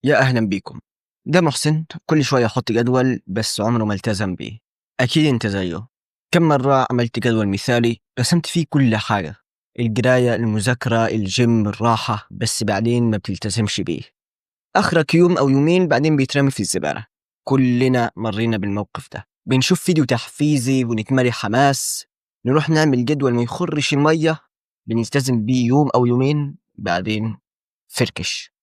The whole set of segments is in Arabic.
يا أهلا بيكم. ده محسن كل شوية يحط جدول بس عمره ما التزم بيه. أكيد أنت زيه. كم مرة عملت جدول مثالي رسمت فيه كل حاجة، القراية، المذاكرة، الجيم، الراحة، بس بعدين ما بتلتزمش بيه. آخرك يوم أو يومين بعدين بيترمي في الزبالة. كلنا مرينا بالموقف ده، بنشوف فيديو تحفيزي ونتملي حماس، نروح نعمل جدول ما يخرش المية، بنلتزم بيه يوم أو يومين بعدين فركش.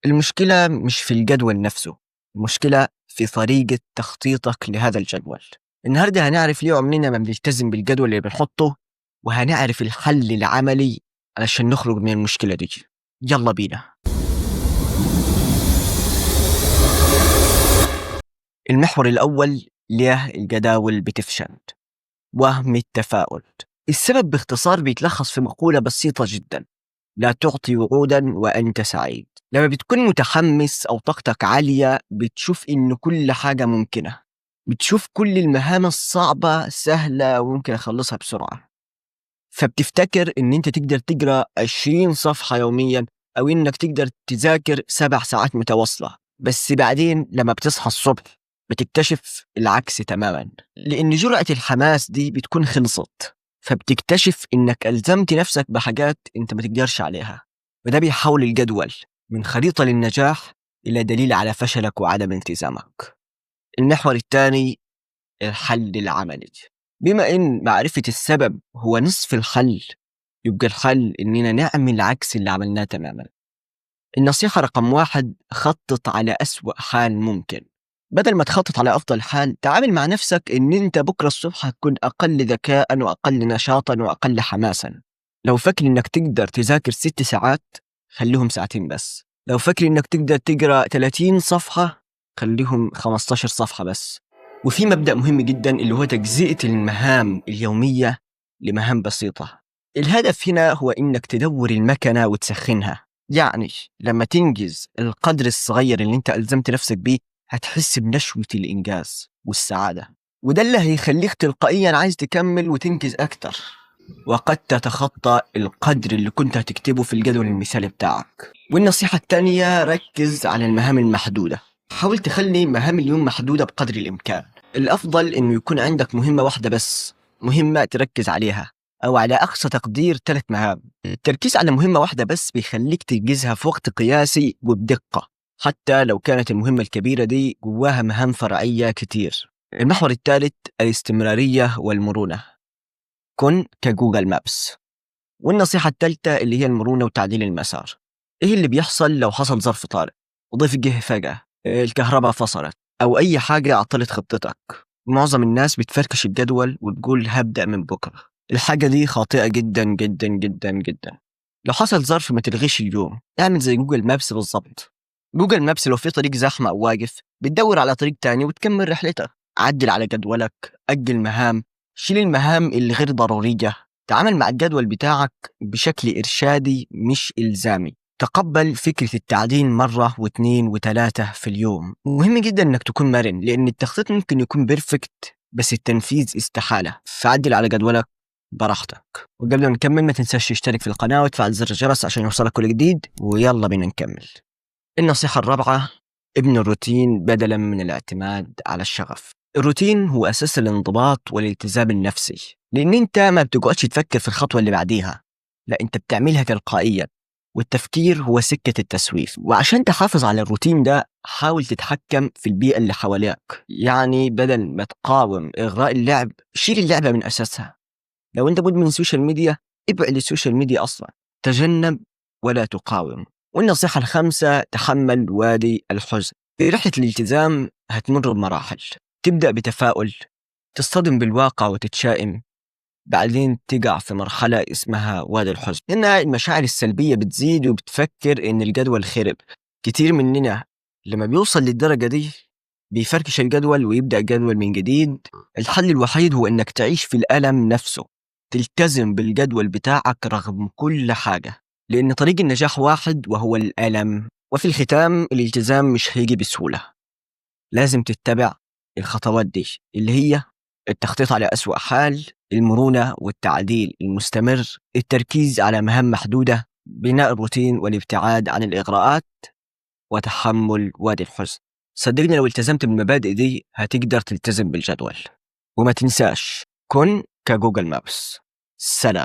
المشكلة مش في الجدول نفسه، المشكلة في طريقة تخطيطك لهذا الجدول. النهاردة هنعرف ليه عمرنا ما بنلتزم بالجدول اللي بنحطه، وهنعرف الحل العملي علشان نخرج من المشكلة دي. يلا بينا. المحور الأول، ليه الجداول بتفشل؟ وهم التفاؤل. السبب باختصار بيتلخص في مقولة بسيطة جدا: لا تعطي وعودا وأنت سعيد. لما بتكون متحمس أو طاقتك عالية بتشوف إن كل حاجة ممكنة، بتشوف كل المهام الصعبة سهلة وممكن أخلصها بسرعة، فبتفتكر إن أنت تقدر تقرأ 20 صفحة يوميا، أو إنك تقدر تذاكر 7 ساعات متواصلة. بس بعدين لما بتصحى الصبح بتكتشف العكس تماما، لأن جرعة الحماس دي بتكون خلصت، فبتكتشف إنك ألزمت نفسك بحاجات أنت ما تقدرش عليها. وده بيحول الجدول من خريطة للنجاح إلى دليل على فشلك وعدم التزامك. المحور الثاني، الحل العملي. بما إن معرفة السبب هو نصف الحل، يبقى الحل إننا نعمل عكس اللي عملناه تماما. النصيحة رقم 1: خطط على أسوأ حال ممكن. بدل ما تخطط على أفضل حال، تعامل مع نفسك إن أنت بكرة الصبح هتكون أقل ذكاء وأقل نشاطا وأقل حماسا. لو فاكر إنك تقدر تذاكر 6 ساعات، خليهم ساعتين بس. لو فاكر إنك تقدر تقرأ 30 صفحة، خليهم 15 صفحة بس. وفي مبدأ مهم جدا اللي هو تجزئة المهام اليومية لمهام بسيطة. الهدف هنا هو إنك تدور المكنة وتسخنها. يعني لما تنجز القدر الصغير اللي انت ألزمت نفسك بيه، هتحس بنشوة الإنجاز والسعادة، وده اللي هيخليك تلقائيا عايز تكمل وتنجز أكتر، وقد تتخطى القدر اللي كنت هتكتبه في الجدول المثالي بتاعك. والنصيحة التانية: ركز على المهام المحدودة. حاول تخلي مهام اليوم محدودة بقدر الإمكان. الأفضل إنه يكون عندك مهمة واحدة بس، مهمة تركز عليها، أو على أقصى تقدير 3 مهام. التركيز على مهمة واحدة بس بيخليك تنجزها في وقت قياسي وبدقة، حتى لو كانت المهمة الكبيرة دي جواها مهام فرعية كتير. المحور الثالث، الاستمرارية والمرونة. كن كجوجل مابس. والنصيحة الثالثة اللي هي المرونة وتعديل المسار. إيه اللي بيحصل لو حصل ظرف طارئ؟ وضيف جه فجأة، الكهرباء فصلت، أو أي حاجة عطلت خطتك. معظم الناس بتفركش الجدول وتقول هبدأ من بكرة. الحاجة دي خاطئة جدا جدا جدا جدا. لو حصل ظرف ما تلغيش اليوم، اعمل زي جوجل مابس بالظبط. جوجل مابس لو في طريق زحمة أو واقف، بتدور على طريق تاني وتكمل رحلتك. عدل على جدولك، أجل مهام، شيل المهام اللي غير ضرورية. تعامل مع الجدول بتاعك بشكل إرشادي مش إلزامي. تقبل فكرة التعديل مرة واثنين وثلاثة في اليوم. مهم جدا إنك تكون مرن، لأن التخطيط ممكن يكون بيرفكت بس التنفيذ استحالة. فعدل على جدولك براحتك. وقبل ما نكمل ما تنساش تشترك في القناة وتفعل زر الجرس عشان يوصلك كل جديد. ويلا بينا نكمل. النصيحة الرابعة: ابن الروتين بدلا من الاعتماد على الشغف. الروتين هو أساس الانضباط والالتزام النفسي، لأن أنت ما بتقعدش تفكر في الخطوة اللي بعديها، لا أنت بتعملها تلقائيا، والتفكير هو سكة التسويف. وعشان تحافظ على الروتين ده، حاول تتحكم في البيئة اللي حواليك. يعني بدل ما تقاوم إغراء اللعب، شيل اللعبة من أساسها. لو أنت مدمن سوشيال ميديا، ابعد السوشيال ميديا أصلا. تجنب ولا تقاوم. والنصيحة الخامسة: تحمل وادي الحزن. في رحلة الالتزام هتمر بمراحل. تبدأ بتفاؤل، تصطدم بالواقع وتتشائم، بعدين تقع في مرحلة اسمها وادي الحزن. هنا المشاعر السلبية بتزيد وبتفكر إن الجدول خرب. كتير مننا لما بيوصل للدرجة دي بيفركش الجدول ويبدأ الجدول من جديد. الحل الوحيد هو إنك تعيش في الألم نفسه، تلتزم بالجدول بتاعك رغم كل حاجة، لأن طريق النجاح واحد وهو الألم. وفي الختام، الالتزام مش هيجي بسهولة. لازم تتبع الخطوات دي اللي هي التخطيط على أسوأ حال، المرونة والتعديل المستمر، التركيز على مهام محدودة، بناء الروتين والابتعاد عن الإغراءات، وتحمل وادي الحزن. صدقني لو التزمت بالمبادئ دي هتقدر تلتزم بالجدول. وما تنساش كن كجوجل مابس. سلام.